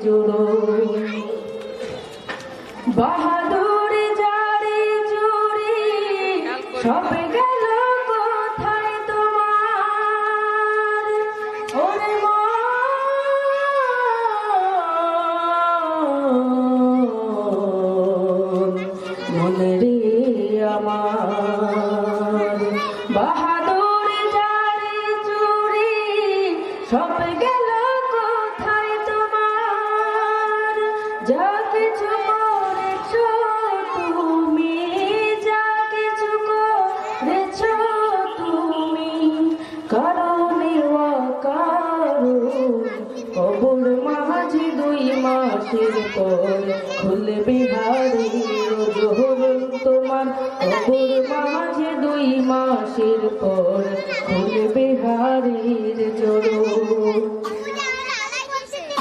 জোড়ো বাহাদুর যারে জোরে সব গেল কোথায় তোমার ওরে মনে রে আমার বাহাদুর যারে জোরে সব গেল কোথায় তোমার যা কিছু করেছো তুমি যা কিছু করেছো তুমি কারণে কবর মাঝে 2 মাসের পর খুলবে হাড়ের জোহর তোমার কবর মাঝে 2 মাসের পর খুলবে হাড়ের জোহর।